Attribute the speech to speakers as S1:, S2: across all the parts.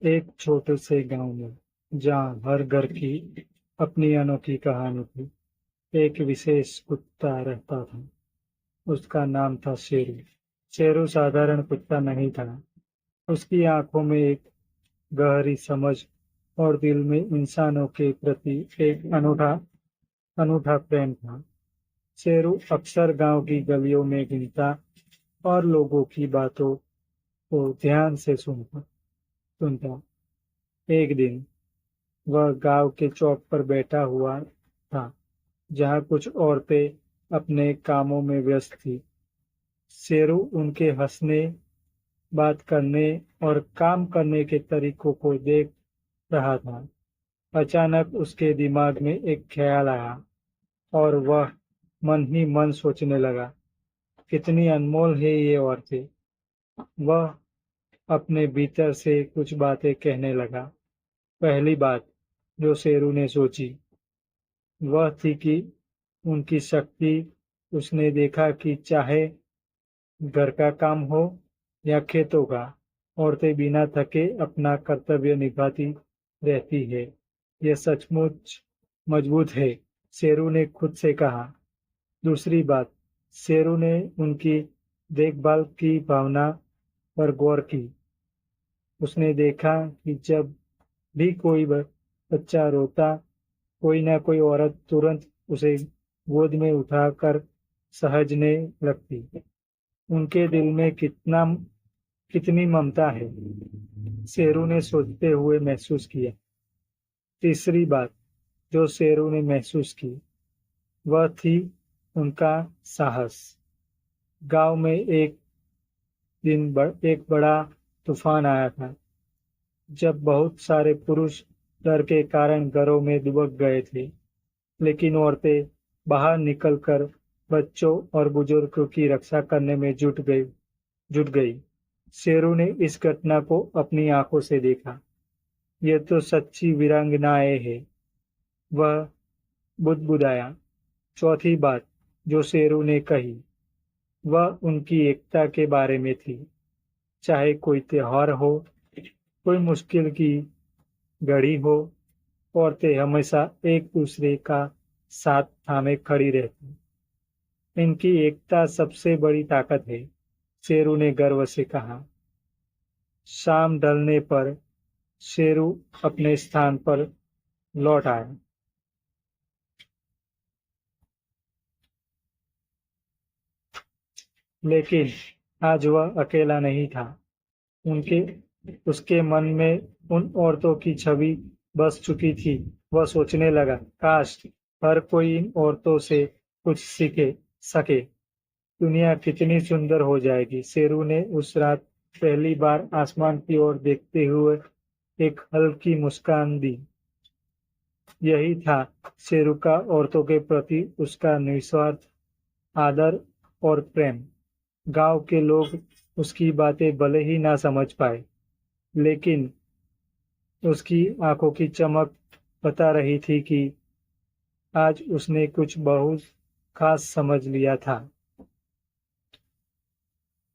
S1: एक छोटे से गांव में, जहां हर घर की अपनी अनोखी कहानी थी, एक विशेष कुत्ता रहता था। उसका नाम था शेरू। शेरू साधारण कुत्ता नहीं था। उसकी आंखों में एक गहरी समझ और दिल में इंसानों के प्रति एक अनूठा अनूठा प्रेम था। शेरू अक्सर गांव की गलियों में घूमता और लोगों की बातों को ध्यान से सुनता सुनता। एक दिन वह गांव के चौक पर बैठा हुआ था, जहां कुछ औरतें अपने कामों में व्यस्त थी। शेरू उनके हंसने, बात करने और काम करने के तरीकों को देख रहा था। अचानक उसके दिमाग में एक ख्याल आया और वह मन ही मन सोचने लगा, कितनी अनमोल है ये औरतें। वह अपने भीतर से कुछ बातें कहने लगा। पहली बात जो शेरू ने सोची वह थी कि उनकी शक्ति। उसने देखा कि चाहे घर का काम हो या खेतों का, औरतें बिना थके अपना कर्तव्य निभाती रहती है। यह सचमुच मजबूत है, शेरू ने खुद से कहा। दूसरी बात, शेरू ने उनकी देखभाल की भावना पर गौर की। उसने देखा कि जब भी कोई बच्चा रोता, कोई ना कोई औरत तुरंत उसे गोद में उठाकर सहजने लगती। उनके दिल में कितनी ममता है, शेरू ने सोचते हुए महसूस किया। तीसरी बात जो शेरू ने महसूस की वह थी उनका साहस। गांव में एक दिन एक बड़ा तूफान आया था, जब बहुत सारे पुरुष डर के कारण घरों में दुबक गए थे। लेकिन औरतें बाहर निकलकर बच्चों और बुजुर्गों की रक्षा करने में जुट गई। शेरू ने इस घटना को अपनी आंखों से देखा। यह तो सच्ची वीरांगनाएं है, वह बुदबुदाया। चौथी बात जो शेरू ने कही वह उनकी एकता के बारे में थी। चाहे कोई त्योहार हो, कोई मुश्किल की घड़ी हो, औरतें हमेशा एक दूसरे का साथ थामे खड़ी रहती। इनकी एकता सबसे बड़ी ताकत है, शेरू ने गर्व से कहा। शाम ढलने पर शेरू अपने स्थान पर लौट आया। लेकिन आज वह अकेला नहीं था। उनके उसके मन में उन औरतों की छवि बस चुकी थी। वह सोचने लगा, काश हर कोई इन औरतों से कुछ सीखे सके, दुनिया कितनी सुंदर हो जाएगी। शेरू ने उस रात पहली बार आसमान की ओर देखते हुए एक हल्की मुस्कान दी। यही था शेरू का औरतों के प्रति उसका निस्वार्थ आदर और प्रेम। गांव के लोग उसकी बातें भले ही ना समझ पाए, लेकिन उसकी आंखों की चमक बता रही थी कि आज उसने कुछ बहुत खास समझ लिया था।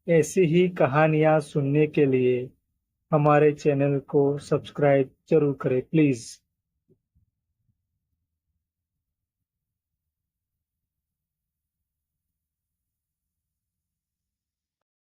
S1: ऐसी ही कहानियां सुनने के लिए हमारे चैनल को सब्सक्राइब जरूर करें प्लीज।